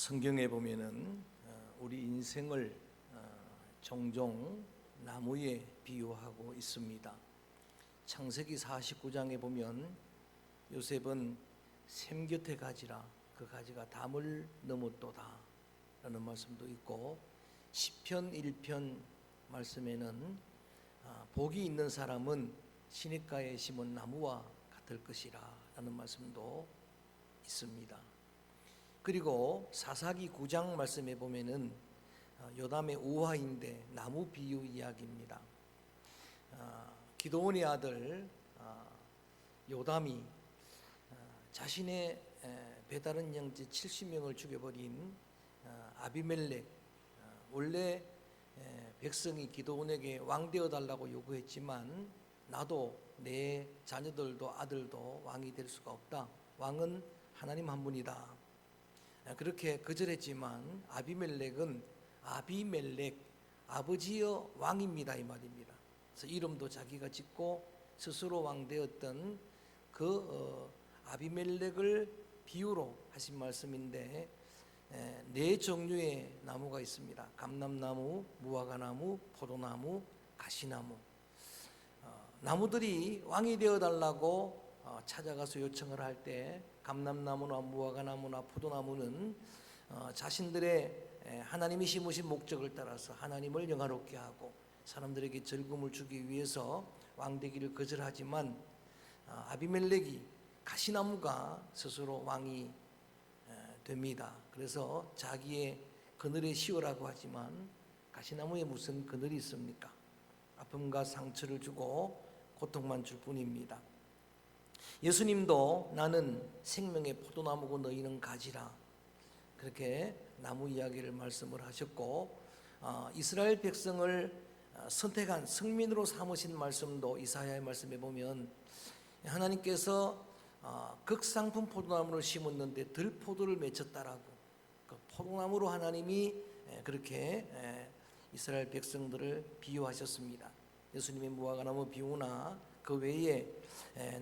성경에 보면은 우리 인생을 종종 나무에 비유하고 있습니다. 창세기 49장에 보면 요셉은 샘 곁에 가지라 그 가지가 담을 넘었도다 라는 말씀도 있고, 시편 1편 말씀에는 복이 있는 사람은 시냇가에 심은 나무와 같을 것이라 라는 말씀도 있습니다. 그리고 사사기 9장 말씀에 보면은 요담의 우화인데 나무 비유 이야기입니다. 기드온의 아들 요담이 자신의 배다른 형제 70명을 죽여버린 아비멜렉, 원래 백성이 기드온에게 왕 되어달라고 요구했지만 나도 내 자녀들도 아들도 왕이 될 수가 없다, 왕은 하나님 한 분이다, 그렇게 거절했지만 아비멜렉은 아비멜렉, 아버지여 왕입니다 이 말입니다. 그래서 이름도 자기가 짓고 스스로 왕 되었던 그 아비멜렉을 비유로 하신 말씀인데, 네 종류의 나무가 있습니다. 감람나무, 무화과나무, 포도나무, 가시나무. 나무들이 왕이 되어달라고 찾아가서 요청을 할 때 감람나무나 무화과나무나 포도나무는 자신들의 하나님이 심으신 목적을 따라서 하나님을 영화롭게 하고 사람들에게 즐거움을 주기 위해서 왕되기를 거절하지만, 아비멜렉이 가시나무가 스스로 왕이 됩니다. 그래서 자기의 그늘에 씌우라고 하지만 가시나무에 무슨 그늘이 있습니까? 아픔과 상처를 주고 고통만 줄 뿐입니다. 예수님도 나는 생명의 포도나무고 너희는 가지라, 그렇게 나무 이야기를 말씀을 하셨고, 이스라엘 백성을 선택한 성민으로 삼으신 말씀도 이사야의 말씀에 보면 하나님께서 극상품 포도나무를 심었는데 들포도를 맺혔다라고, 그 포도나무로 하나님이 그렇게 이스라엘 백성들을 비유하셨습니다. 예수님의 무화과나무 비유나 그 외에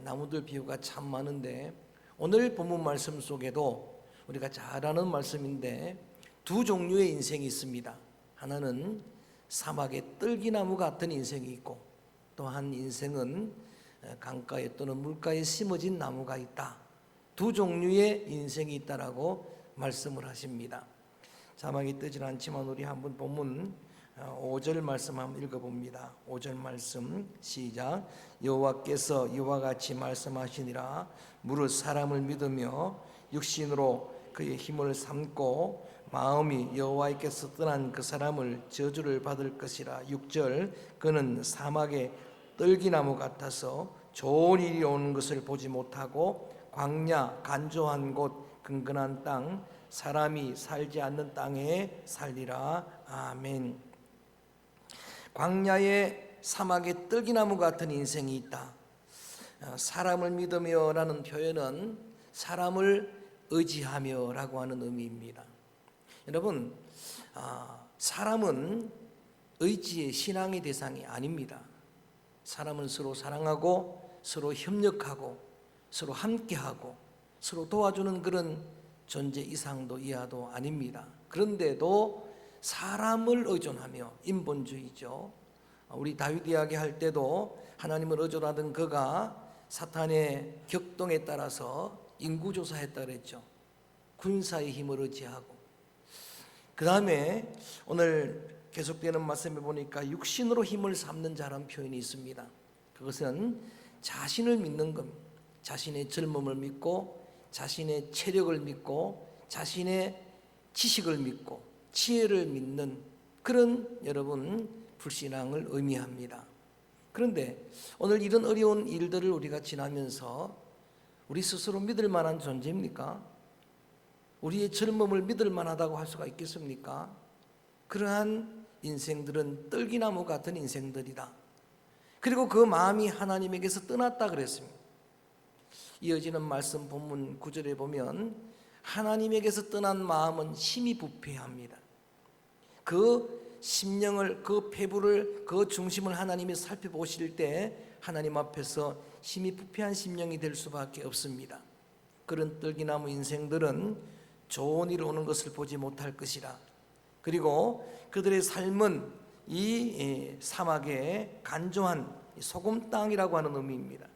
나무들 비유가 참 많은데, 오늘 본문 말씀 속에도 우리가 잘 아는 말씀인데 두 종류의 인생이 있습니다. 하나는 사막의 뜰기나무 같은 인생이 있고, 또 한 인생은 강가에 또는 물가에 심어진 나무가 있다. 두 종류의 인생이 있다라고 말씀을 하십니다. 자막이 뜨진 않지만 우리 한번 본문 5절 말씀 한번 읽어봅니다. 5절 말씀 시작. 여호와께서 이와 같이 말씀하시니라. 무릇 사람을 믿으며 육신으로 그의 힘을 삼고 마음이 여호와께서 떠난 그 사람을 저주를 받을 것이라. 6절. 그는 사막의 떨기나무 같아서 좋은 일이 오는 것을 보지 못하고 광야 간조한 곳 근근한 땅 사람이 살지 않는 땅에 살리라. 아멘. 광야의 사막의 떨기나무 같은 인생이 있다. 사람을 믿으며 라는 표현은 사람을 의지하며 라고 하는 의미입니다. 여러분, 사람은 의지의 신앙의 대상이 아닙니다. 사람은 서로 사랑하고 서로 협력하고 서로 함께하고 서로 도와주는 그런 존재 이상도 이하도 아닙니다. 그런데도 사람을 의존하며, 인본주의죠. 우리 다윗 이야기 할 때도 하나님을 의존하던 그가 사탄의 격동에 따라서 인구조사했다 그랬죠. 군사의 힘을 의지하고. 그 다음에 오늘 계속되는 말씀에 보니까 육신으로 힘을 삼는 자라는 표현이 있습니다. 그것은 자신을 믿는 겁니다. 자신의 젊음을 믿고 자신의 체력을 믿고 자신의 지식을 믿고 지혜를 믿는 그런 여러분 불신앙을 의미합니다. 그런데 오늘 이런 어려운 일들을 우리가 지나면서 우리 스스로 믿을 만한 존재입니까? 우리의 젊음을 믿을 만하다고 할 수가 있겠습니까? 그러한 인생들은 떨기나무 같은 인생들이다. 그리고 그 마음이 하나님에게서 떠났다 그랬습니다. 이어지는 말씀 본문 9절에 보면 하나님에게서 떠난 마음은 심히 부패합니다. 그 심령을, 그 폐부를, 그 중심을 하나님이 살펴보실 때 하나님 앞에서 심히 부패한 심령이 될 수밖에 없습니다. 그런 떨기나무 인생들은 좋은 일 오는 것을 보지 못할 것이라. 그리고 그들의 삶은 이 사막의 간조한 소금 땅이라고 하는 의미입니다.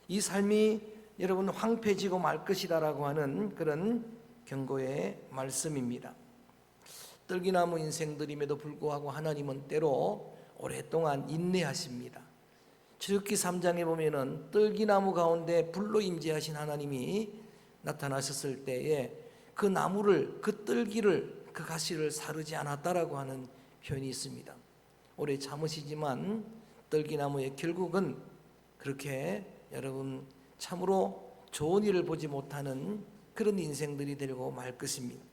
이 삶이 여러분 황폐해지고 말 것이라고 하는 그런 경고의 말씀입니다. 떨기나무 인생들임에도 불구하고 하나님은 때로 오랫동안 인내하십니다. 출애굽기 3장에 보면은 떨기나무 가운데 불로 임재하신 하나님이 나타나셨을 때에 그 나무를, 그 떨기를, 그 가시를 사르지 않았다라고 하는 표현이 있습니다. 오래 참으시지만 떨기나무의 결국은 그렇게 여러분 참으로 좋은 일을 보지 못하는 그런 인생들이 되고 말 것입니다.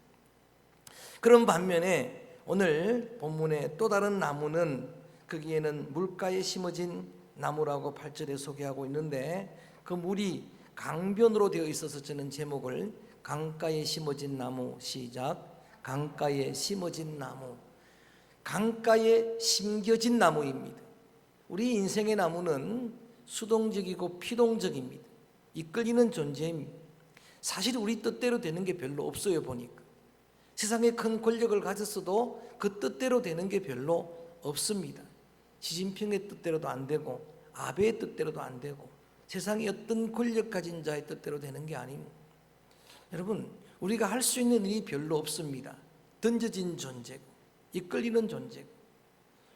그런 반면에 오늘 본문의 또 다른 나무는 거기에는 물가에 심어진 나무라고 8절에 소개하고 있는데 그 물이 강변으로 되어 있어서 저는 제목을 강가에 심어진 나무, 시작, 강가에 심어진 나무, 강가에 심겨진 나무입니다. 우리 인생의 나무는 수동적이고 피동적입니다. 이끌리는 존재입니다. 사실 우리 뜻대로 되는 게 별로 없어요. 보니까 세상에 큰 권력을 가졌어도 그 뜻대로 되는 게 별로 없습니다. 시진핑의 뜻대로도 안 되고 아베의 뜻대로도 안 되고 세상의 어떤 권력 가진 자의 뜻대로 되는 게 아닙니다. 여러분, 우리가 할 수 있는 일이 별로 없습니다. 던져진 존재고 이끌리는 존재고.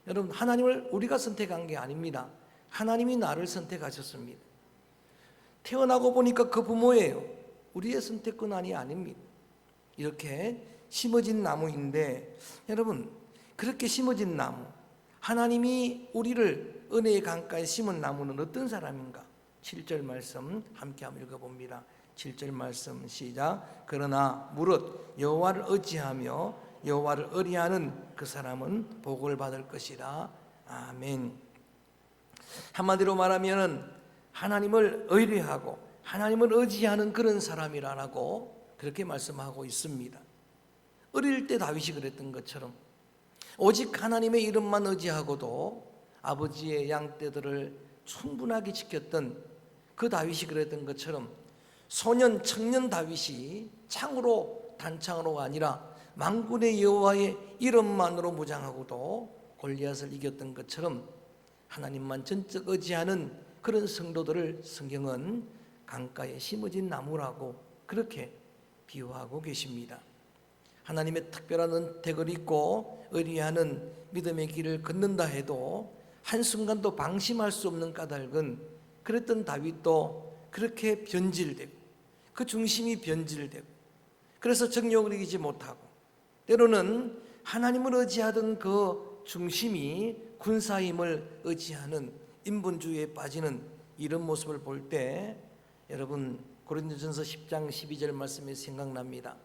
여러분, 하나님을 우리가 선택한 게 아닙니다. 하나님이 나를 선택하셨습니다. 태어나고 보니까 그 부모예요. 우리의 선택권이 아닙니다. 이렇게 심어진 나무인데 여러분, 그렇게 심어진 나무, 하나님이 우리를 은혜의 강가에 심은 나무는 어떤 사람인가? 7절 말씀 함께 한번 읽어봅니다. 7절 말씀 시작. 그러나 무릇 여호와를 의지하며 여호와를 의리하는 그 사람은 복을 받을 것이라. 아멘. 한마디로 말하면 하나님을 의뢰하고 하나님을 의지하는 그런 사람이라고 그렇게 말씀하고 있습니다. 어릴 때 다윗이 그랬던 것처럼 오직 하나님의 이름만 의지하고도 아버지의 양떼들을 충분하게 지켰던 그 다윗이 그랬던 것처럼 소년 청년 다윗이 창으로 단창으로가 아니라 만군의 여호와의 이름만으로 무장하고도 골리앗을 이겼던 것처럼 하나님만 전적 의지하는 그런 성도들을 성경은 강가에 심어진 나무라고 그렇게 비유하고 계십니다. 하나님의 특별한 은택을 입고 의리하는 믿음의 길을 걷는다 해도 한순간도 방심할 수 없는 까닭은 그랬던 다윗도 그렇게 변질되고 그 중심이 변질되고 그래서 정욕을 이기지 못하고 때로는 하나님을 의지하던 그 중심이 군사힘을 의지하는 인본주의에 빠지는 이런 모습을 볼 때 여러분 고린도전서 10장 12절 말씀이 생각납니다.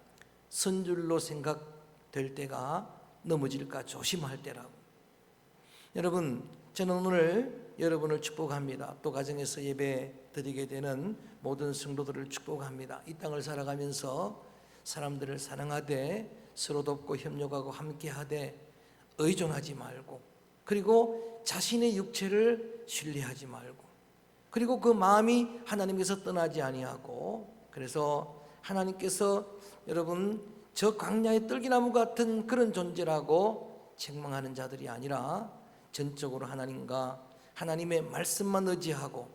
선줄로 생각될 때가 넘어질까 조심할 때라고. 여러분, 저는 오늘 여러분을 축복합니다. 또 가정에서 예배 드리게 되는 모든 성도들을 축복합니다. 이 땅을 살아가면서 사람들을 사랑하되 서로 돕고 협력하고 함께하되 의존하지 말고 그리고 자신의 육체를 신뢰하지 말고 그리고 그 마음이 하나님께서 떠나지 아니하고 그래서 하나님께서 여러분 저 광야의 떨기나무 같은 그런 존재라고 책망하는 자들이 아니라 전적으로 하나님과 하나님의 말씀만 의지하고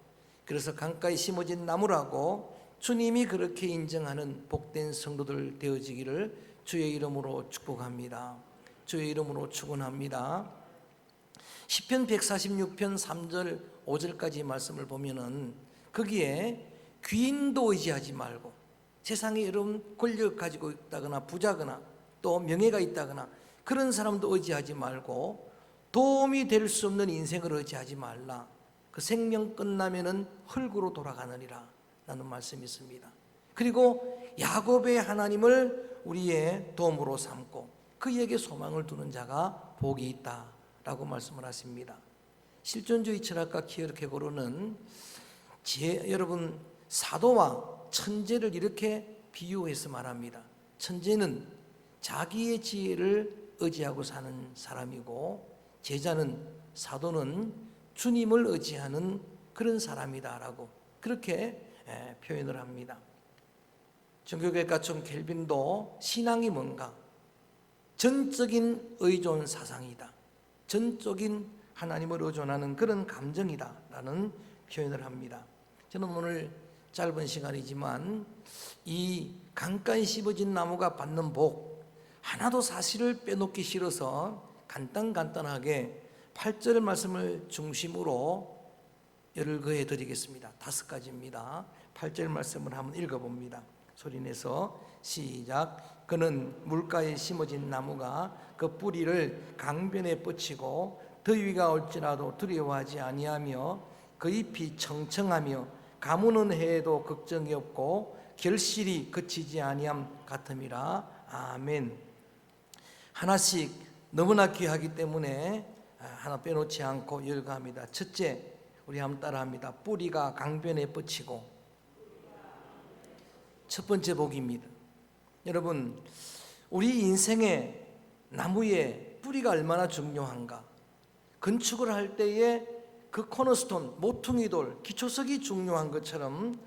그래서 강가에 심어진 나무라고 주님이 그렇게 인정하는 복된 성도들 되어지기를 주의 이름으로 축복합니다. 주의 이름으로 축원합니다. 시편 146편 3절 5절까지 말씀을 보면은 거기에 귀인도 의지하지 말고 세상에 여러분 권력 가지고 있다거나 부자거나 또 명예가 있다거나 그런 사람도 의지하지 말고 도움이 될 수 없는 인생을 의지하지 말라. 그 생명 끝나면은 흙으로 돌아가느니라 라는 말씀이 있습니다. 그리고 야곱의 하나님을 우리의 도움으로 삼고 그에게 소망을 두는 자가 복이 있다라고 말씀을 하십니다. 실존주의 철학가 키에르케고르는 여러분 사도와 천재를 이렇게 비유해서 말합니다. 천재는 자기의 지혜를 의지하고 사는 사람이고 제자는 사도는 주님을 의지하는 그런 사람이다라고 그렇게 표현을 합니다. 종교개혁가총 켈빈도 신앙이 뭔가? 전적인 의존 사상이다. 전적인 하나님을 의존하는 그런 감정이다 라는 표현을 합니다. 저는 오늘 짧은 시간이지만 이 강가에 심어진 나무가 받는 복 하나도 사실을 빼놓기 싫어서 간단하게 8절 말씀을 중심으로 열을 그해 드리겠습니다. 5가지입니다. 8절 말씀을 한번 읽어봅니다. 소리내서 시작. 그는 물가에 심어진 나무가 그 뿌리를 강변에 뻗치고 더위가 올지라도 두려워하지 아니하며 그 잎이 청청하며 가무는 해에도 걱정이 없고 결실이 그치지 아니함 같음이라. 아멘. 하나씩 너무나 귀하기 때문에 하나 빼놓지 않고 열거합니다. 첫째, 우리 한번 따라합니다. 뿌리가 강변에 뻗치고. 첫 번째 복입니다. 여러분, 우리 인생의 나무의 뿌리가 얼마나 중요한가. 건축을 할 때에 그 코너스톤, 모퉁이돌, 기초석이 중요한 것처럼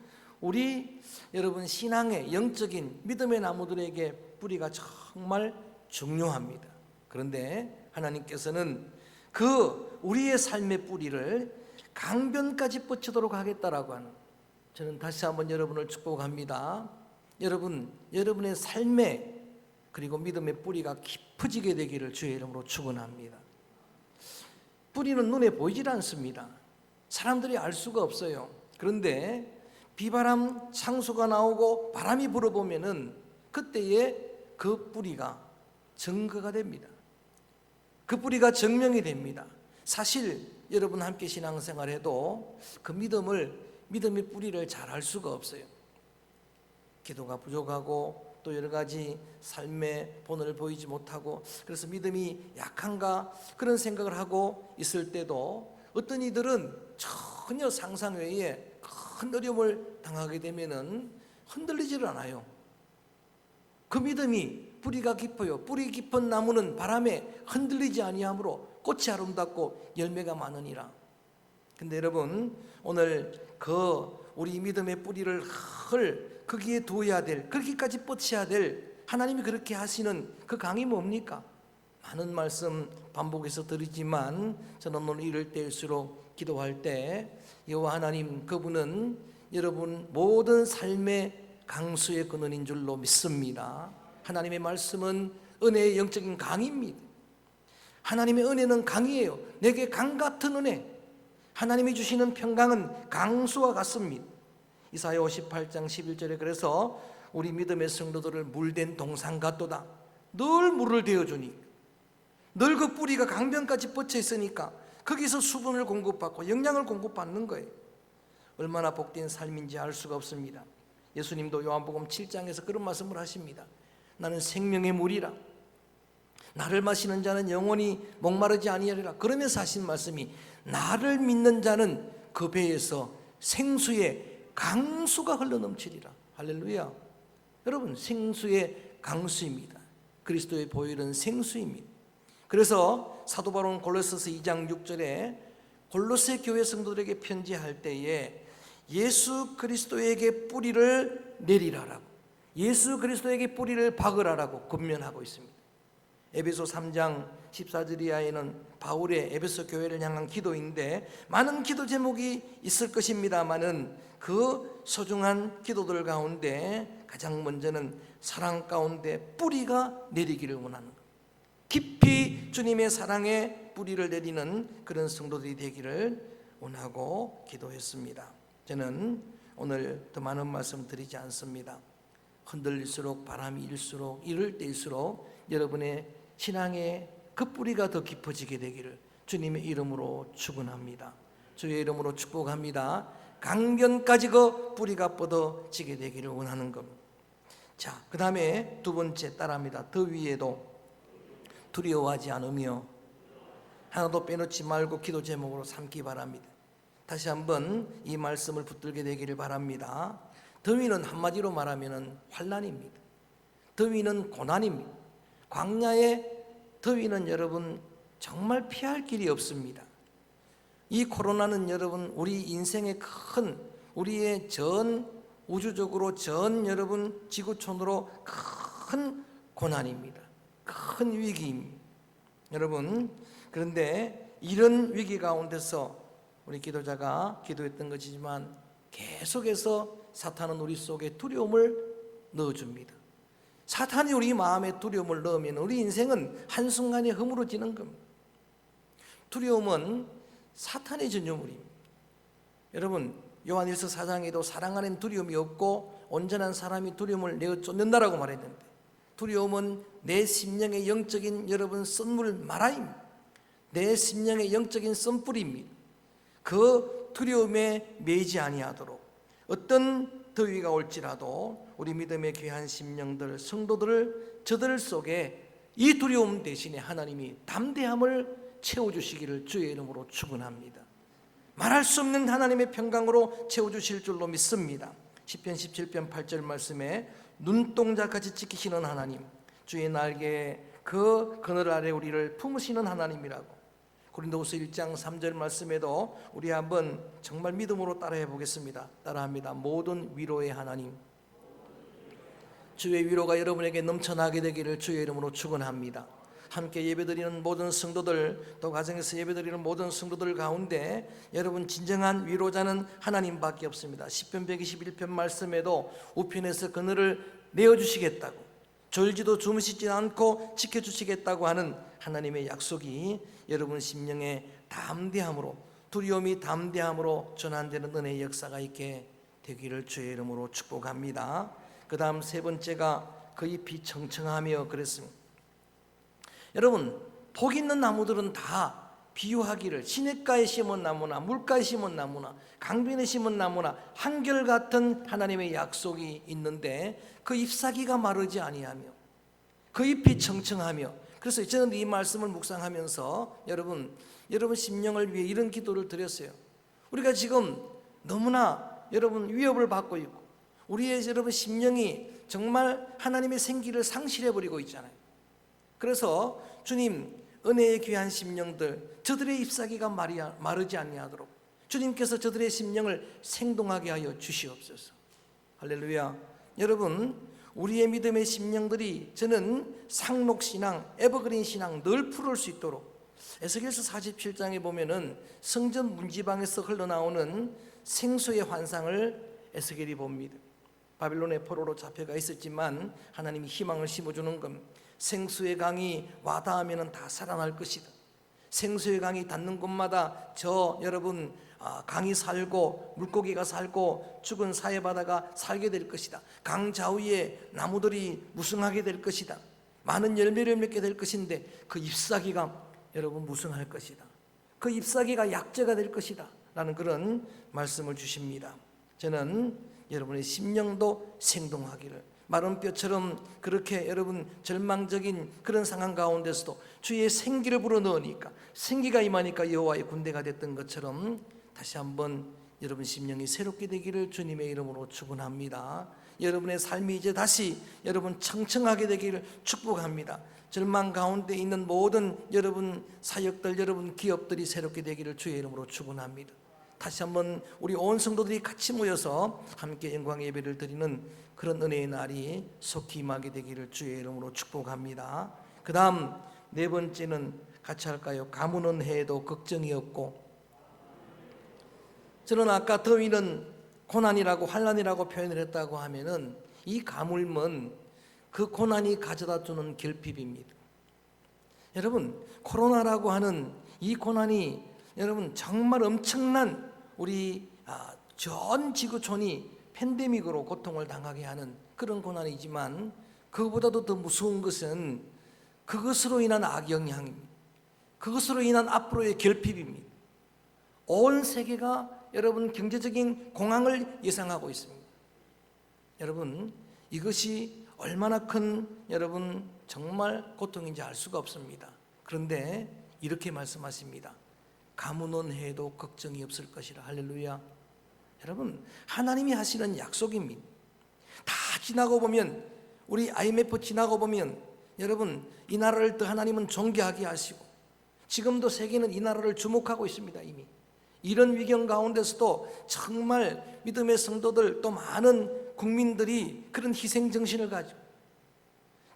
우리 여러분 신앙의 영적인 믿음의 나무들에게 뿌리가 정말 중요합니다. 그런데 하나님께서는 그 우리의 삶의 뿌리를 강변까지 뻗치도록 하겠다라고 하는, 저는 다시 한번 여러분을 축복합니다. 여러분의 삶에 그리고 믿음의 뿌리가 깊어지게 되기를 주의 이름으로 축원합니다. 뿌리는 눈에 보이질 않습니다. 사람들이 알 수가 없어요. 그런데 비바람 창수가 나오고 바람이 불어보면은 그때에 그 뿌리가 증거가 됩니다. 그 뿌리가 증명이 됩니다. 사실 여러분 함께 신앙생활해도 그 믿음의 뿌리를 잘 알 수가 없어요. 기도가 부족하고 또 여러 가지 삶의 본을 보이지 못하고 그래서 믿음이 약한가 그런 생각을 하고 있을 때도 어떤 이들은 전혀 상상 외에 큰 어려움을 당하게 되면은 흔들리지를 않아요. 그 믿음이 뿌리가 깊어요. 뿌리 깊은 나무는 바람에 흔들리지 아니하므로 꽃이 아름답고 열매가 많으니라. 근데 여러분, 오늘 우리 믿음의 뿌리를 거기에 두어야 될, 거기까지 뻗쳐야 될 하나님이 그렇게 하시는 그 강이 뭡니까? 많은 말씀 반복해서 드리지만 저는 오늘 이럴 때일수록 기도할 때 여호와 하나님, 그분은 여러분 모든 삶의 강수의 근원인 줄로 믿습니다. 하나님의 말씀은 은혜의 영적인 강입니다. 하나님의 은혜는 강이에요. 내게 강 같은 은혜, 하나님이 주시는 평강은 강수와 같습니다. 이사야 58장 11절에 그래서 우리 믿음의 성도들을 물된 동산 같도다. 늘 물을 대어주니, 늘 그 뿌리가 강변까지 뻗쳐 있으니까 거기서 수분을 공급받고 영양을 공급받는 거예요. 얼마나 복된 삶인지 알 수가 없습니다. 예수님도 요한복음 7장에서 그런 말씀을 하십니다. 나는 생명의 물이라, 나를 마시는 자는 영원히 목마르지 아니하리라. 그러면서 하신 말씀이 나를 믿는 자는 그 배에서 생수의 강수가 흘러넘치리라. 할렐루야. 여러분, 생수의 강수입니다. 그리스도의 보혈은 생수입니다. 그래서 사도 바울은 골로새서 2장 6절에 골로새 교회 성도들에게 편지할 때에 예수 그리스도에게 뿌리를 내리라라고, 예수 그리스도에게 뿌리를 박으라라고 권면하고 있습니다. 에베소 3장 14절 이하에는 바울의 에베소 교회를 향한 기도인데 많은 기도 제목이 있을 것입니다만은 그 소중한 기도들 가운데 가장 먼저는 사랑 가운데 뿌리가 내리기를 원하는 것, 깊이 주님의 사랑에 뿌리를 내리는 그런 성도들이 되기를 원하고 기도했습니다. 저는 오늘 더 많은 말씀 드리지 않습니다. 흔들릴수록 바람이 일수록 이럴 때일수록 여러분의 신앙의 그 뿌리가 더 깊어지게 되기를 주님의 이름으로 축원합니다. 주의 이름으로 축복합니다. 강변까지 그 뿌리가 뻗어지게 되기를 원하는 겁니다. 자, 그 다음에 두 번째 따라합니다. 더위에도 두려워하지 않으며, 하나도 빼놓지 말고 기도 제목으로 삼기 바랍니다. 다시 한번 이 말씀을 붙들게 되기를 바랍니다. 더위는 한마디로 말하면 환난입니다. 더위는 고난입니다. 광야의 더위는 여러분 정말 피할 길이 없습니다. 이 코로나는 여러분 우리 인생의 큰, 우리의 전 우주적으로 전 여러분 지구촌으로 큰 고난입니다. 큰 위기입니다. 여러분, 그런데 이런 위기 가운데서 우리 기도자가 기도했던 것이지만 계속해서 사탄은 우리 속에 두려움을 넣어줍니다. 사탄이 우리 마음에 두려움을 넣으면 우리 인생은 한순간에 허물어지는 겁니다. 두려움은 사탄의 전유물입니다. 여러분, 요한일서 4장에도 사랑 안엔 두려움이 없고 온전한 사람이 두려움을 내어 쫓는다라고 말했는데, 두려움은 내 심령의 영적인 여러분 썬물 마라입니다. 내 심령의 영적인 썬불입니다. 그 두려움에 매이지 아니하도록 어떤 더위가 올지라도 우리 믿음의 귀한 심령들, 성도들을 저들 속에 이 두려움 대신에 하나님이 담대함을 채워주시기를 주의 이름으로 축원합니다. 말할 수 없는 하나님의 평강으로 채워주실 줄로 믿습니다. 시편 17편 8절 말씀에 눈동자같이 지키시는 하나님, 주의 날개에 그 그늘 아래 우리를 품으시는 하나님이라고. 고린도후서 1장 3절 말씀에도 우리 한번 정말 믿음으로 따라해 보겠습니다. 따라합니다. 모든 위로의 하나님, 주의 위로가 여러분에게 넘쳐나게 되기를 주의 이름으로 축원합니다. 함께 예배드리는 모든 성도들, 또 가정에서 예배드리는 모든 성도들 가운데 여러분 진정한 위로자는 하나님밖에 없습니다. 시편 121편 말씀에도 우편에서 그늘을 내어주시겠다고, 졸지도 주무시지 않고 지켜주시겠다고 하는 하나님의 약속이 여러분 심령에 담대함으로, 두려움이 담대함으로 전환되는 은혜의 역사가 있게 되기를 주의 이름으로 축복합니다. 그 다음 세 번째가 그 잎이 청청하며 그랬습니다. 여러분, 복 있는 나무들은 다 비유하기를 시냇가에 심은 나무나 물가에 심은 나무나 강변에 심은 나무나 한결같은 하나님의 약속이 있는데 그 잎사귀가 마르지 아니하며 그 잎이 청청하며, 그래서 저는 이 말씀을 묵상하면서 여러분 심령을 위해 이런 기도를 드렸어요. 우리가 지금 너무나 여러분 위협을 받고 있고 우리의 여러분 심령이 정말 하나님의 생기를 상실해버리고 있잖아요. 그래서 주님, 은혜의 귀한 심령들, 저들의 잎사귀가 마르지 아니하도록 주님께서 저들의 심령을 생동하게 하여 주시옵소서. 할렐루야. 여러분, 우리의 믿음의 심령들이 저는 상록신앙, 에버그린 신앙 늘 풀을 수 있도록 에스겔서 47장에 보면은 성전 문지방에서 흘러나오는 생수의 환상을 에스겔이 봅니다. 바빌론의 포로로 잡혀가 있었지만 하나님이 희망을 심어주는 겁니다. 생수의 강이 와닿으면 다 살아날 것이다. 생수의 강이 닿는 곳마다 여러분 강이 살고 물고기가 살고 죽은 사해바다가 살게 될 것이다. 강 좌우에 나무들이 무성하게 될 것이다. 많은 열매를 맺게 될 것인데 그 잎사귀가 여러분 무성할 것이다. 그 잎사귀가 약재가 될 것이다 라는 그런 말씀을 주십니다. 저는 여러분의 심령도 생동하기를, 마른 뼈처럼 그렇게 여러분 절망적인 그런 상황 가운데서도 주의 생기를 불어넣으니까, 생기가 임하니까 여호와의 군대가 됐던 것처럼 다시 한번 여러분 심령이 새롭게 되기를 주님의 이름으로 축원합니다. 여러분의 삶이 이제 다시 여러분 청청하게 되기를 축복합니다. 절망 가운데 있는 모든 여러분 사역들, 여러분 기업들이 새롭게 되기를 주의 이름으로 축원합니다. 다시 한번 우리 온 성도들이 같이 모여서 함께 영광 예배를 드리는 그런 은혜의 날이 속히 임하게 되기를 주의 이름으로 축복합니다. 그 다음 네 번째는 같이 할까요? 가뭄은 해도 걱정이 없고. 저는 아까 더위는 고난이라고 환난이라고 표현을 했다고 하면은 이 가뭄은 그 고난이 가져다 주는 결핍입니다. 여러분, 코로나라고 하는 이 고난이 여러분 정말 엄청난 우리 전 지구촌이 팬데믹으로 고통을 당하게 하는 그런 고난이지만, 그것보다도 더 무서운 것은 그것으로 인한 악영향입니다. 그것으로 인한 앞으로의 결핍입니다. 온 세계가 여러분 경제적인 공황을 예상하고 있습니다. 여러분, 이것이 얼마나 큰 여러분 정말 고통인지 알 수가 없습니다. 그런데 이렇게 말씀하십니다. 가뭄은 해도 걱정이 없을 것이라. 할렐루야. 여러분, 하나님이 하시는 약속입니다. 다 지나고 보면, 우리 IMF 지나고 보면 여러분 이 나라를 더 하나님은 존귀하게 하시고, 지금도 세계는 이 나라를 주목하고 있습니다. 이미 이런 위경 가운데서도 정말 믿음의 성도들, 또 많은 국민들이 그런 희생정신을 가지고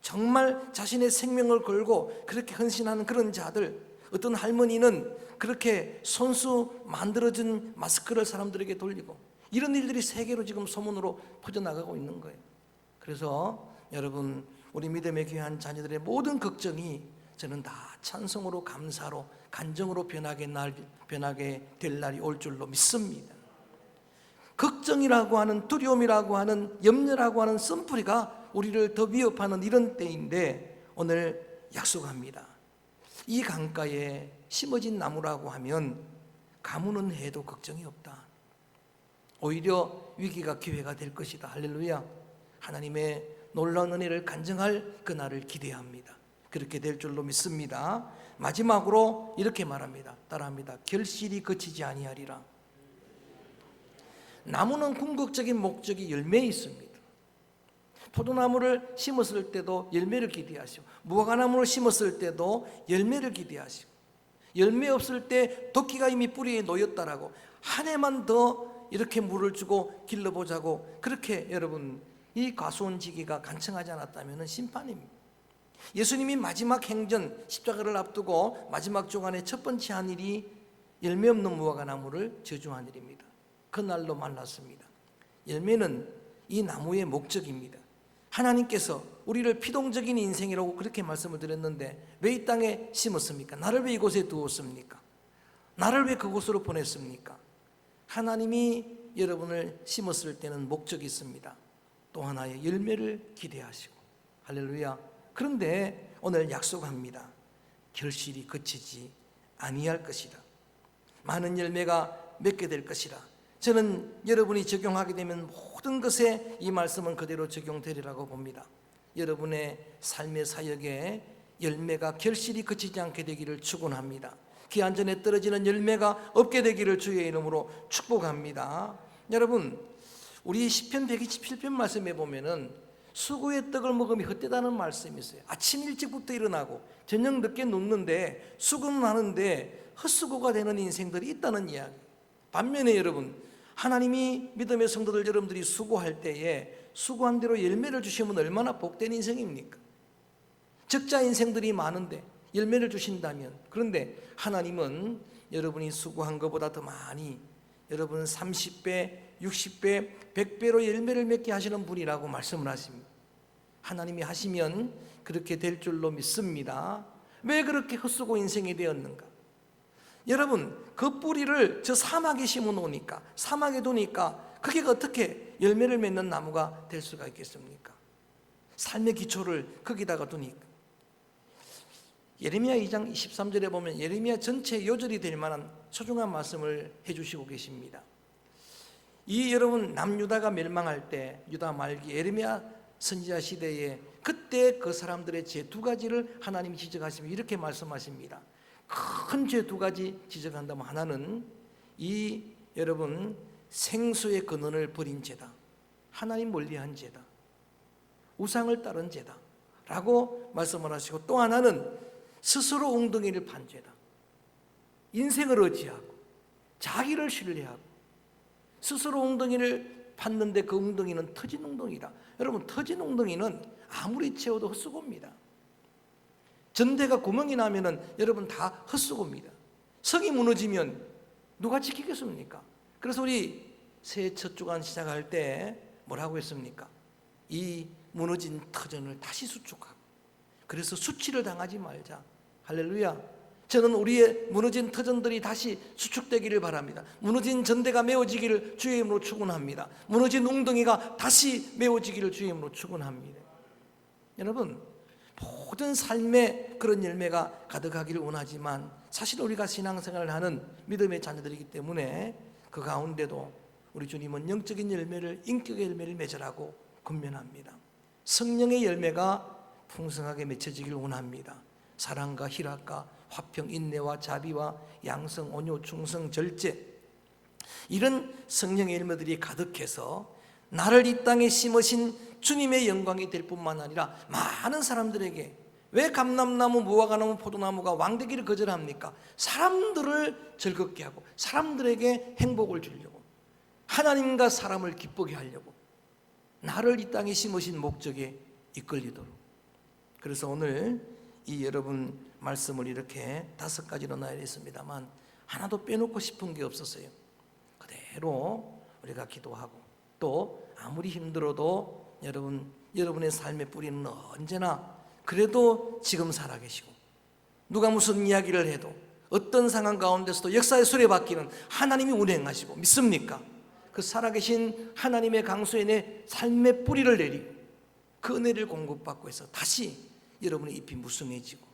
정말 자신의 생명을 걸고 그렇게 헌신하는 그런 자들, 어떤 할머니는 그렇게 손수 만들어진 마스크를 사람들에게 돌리고, 이런 일들이 세계로 지금 소문으로 퍼져나가고 있는 거예요. 그래서 여러분, 우리 믿음의 귀한 자녀들의 모든 걱정이 저는 다 찬송으로, 감사로, 간정으로 변하게 될 날이 올 줄로 믿습니다. 걱정이라고 하는, 두려움이라고 하는, 염려라고 하는 쓴뿌리가 우리를 더 위협하는 이런 때인데, 오늘 약속합니다. 이 강가에 심어진 나무라고 하면 가무는 해도 걱정이 없다. 오히려 위기가 기회가 될 것이다. 할렐루야. 하나님의 놀라운 은혜를 간증할 그날을 기대합니다. 그렇게 될 줄로 믿습니다. 마지막으로 이렇게 말합니다. 따라합니다. 결실이 그치지 아니하리라. 나무는 궁극적인 목적이 열매에 있습니다. 포도나무를 심었을 때도 열매를 기대하시고, 무화과나무를 심었을 때도 열매를 기대하시고, 열매 없을 때 도끼가 이미 뿌리에 놓였다라고 한 해만 더 이렇게 물을 주고 길러보자고, 그렇게 여러분 이 과수원지기가 간청하지 않았다면 심판입니다. 예수님이 마지막 행전, 십자가를 앞두고 마지막 주간의 첫 번째 한 일이 열매 없는 무화과나무를 저주한 일입니다. 그날로 말랐습니다. 열매는 이 나무의 목적입니다. 하나님께서 우리를 피동적인 인생이라고 그렇게 말씀을 드렸는데, 왜 이 땅에 심었습니까? 나를 왜 이곳에 두었습니까? 나를 왜 그곳으로 보냈습니까? 하나님이 여러분을 심었을 때는 목적이 있습니다. 또 하나의 열매를 기대하시고. 할렐루야. 그런데 오늘 약속합니다. 결실이 그치지 아니할 것이다. 많은 열매가 맺게 될 것이라. 저는 여러분이 적용하게 되면 모든 것에 이 말씀은 그대로 적용되리라고 봅니다. 여러분의 삶의 사역에 열매가, 결실이 그치지 않게 되기를 축원합니다. 기한 전에 떨어지는 열매가 없게 되기를 주의 이름으로 축복합니다. 여러분, 우리 시편 127편 말씀에 보면은 수고의 떡을 먹으면 헛되다는 말씀이 있어요. 아침 일찍부터 일어나고 저녁 늦게 눕는데 수고는 하는데 헛수고가 되는 인생들이 있다는 이야기. 반면에 여러분, 하나님이 믿음의 성도들 여러분들이 수고할 때에 수고한 대로 열매를 주시면 얼마나 복된 인생입니까? 적자 인생들이 많은데 열매를 주신다면, 그런데 하나님은 여러분이 수고한 것보다 더 많이, 여러분 30배, 60배, 100배로 열매를 맺게 하시는 분이라고 말씀을 하십니다. 하나님이 하시면 그렇게 될 줄로 믿습니다. 왜 그렇게 헛수고 인생이 되었는가? 여러분, 그 뿌리를 저 사막에 심어 놓으니까, 사막에 두니까 그게 어떻게 열매를 맺는 나무가 될 수가 있겠습니까? 삶의 기초를 거기다가 두니까. 예레미야 2장 23절에 보면 예레미야 전체 요절이 될 만한 소중한 말씀을 해주시고 계십니다. 이 여러분, 남유다가 멸망할 때, 유다 말기 예레미야 선지자 시대에 그때 그 사람들의 죄 두 가지를 하나님이 지적하시며 이렇게 말씀하십니다. 큰 죄 두 가지 지적한다면, 하나는 이 여러분 생수의 근원을 버린 죄다. 하나님 멀리한 죄다. 우상을 따른 죄다 라고 말씀을 하시고, 또 하나는 스스로 웅덩이를 판 죄다. 인생을 의지하고 자기를 신뢰하고 스스로 웅덩이를 팠는데 그 웅덩이는 터진 웅덩이다. 여러분, 터진 웅덩이는 아무리 채워도 헛수고입니다. 전대가 구멍이 나면은 여러분 다 헛수고입니다. 성이 무너지면 누가 지키겠습니까? 그래서 우리 새해 첫 주간 시작할 때 뭐라고 했습니까? 이 무너진 터전을 다시 수축하고, 그래서 수치를 당하지 말자. 할렐루야. 저는 우리의 무너진 터전들이 다시 수축되기를 바랍니다. 무너진 전대가 메워지기를 주의 이름으로 축원합니다. 무너진 웅덩이가 다시 메워지기를 주의 이름으로 축원합니다. 여러분, 모든 삶에 그런 열매가 가득하기를 원하지만, 사실 우리가 신앙생활을 하는 믿음의 자녀들이기 때문에 그 가운데도 우리 주님은 영적인 열매를, 인격의 열매를 맺으라고 권면합니다. 성령의 열매가 풍성하게 맺혀지기를 원합니다. 사랑과 희락과 화평, 인내와 자비와 양성, 온유, 충성, 절제, 이런 성령의 열매들이 가득해서 나를 이 땅에 심으신 주님의 영광이 될 뿐만 아니라 많은 사람들에게 왜 감람나무, 무화과나무, 포도나무가 왕되기를 거절합니까? 사람들을 즐겁게 하고 사람들에게 행복을 주려고, 하나님과 사람을 기쁘게 하려고, 나를 이 땅에 심으신 목적에 이끌리도록. 그래서 오늘 이 여러분 말씀을 이렇게 5가지로 나열했습니다만 하나도 빼놓고 싶은 게 없었어요. 그대로 우리가 기도하고, 또 아무리 힘들어도 여러분의 삶의 뿌리는 언제나 그래도 지금 살아계시고, 누가 무슨 이야기를 해도 어떤 상황 가운데서도 역사의 수레바퀴는 하나님이 운행하시고, 믿습니까? 그 살아계신 하나님의 강수에 내 삶의 뿌리를 내리고 그 은혜를 공급받고 해서 다시 여러분의 잎이 무성해지고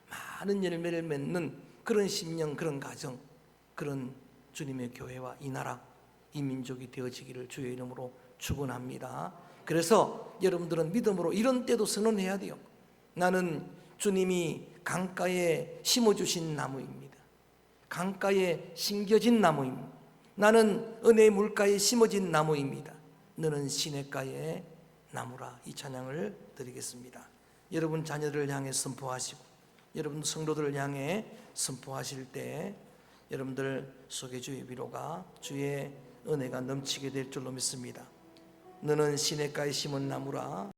많은 열매를 맺는 그런 심령, 그런 가정, 그런 주님의 교회와 이 나라, 이 민족이 되어지기를 주의 이름으로 축원합니다. 그래서 여러분들은 믿음으로 이런 때도 선언해야 돼요. 나는 주님이 강가에 심어주신 나무입니다. 강가에 심겨진 나무입니다. 나는 은혜의 물가에 심어진 나무입니다. 너는 시냇가의 나무라. 이 찬양을 드리겠습니다. 여러분 자녀들을 향해 선포하시고, 여러분 성도들을 향해 선포하실 때 여러분들 속에 주의 위로가, 주의 은혜가 넘치게 될 줄로 믿습니다. 너는 시냇가에 심은 나무라.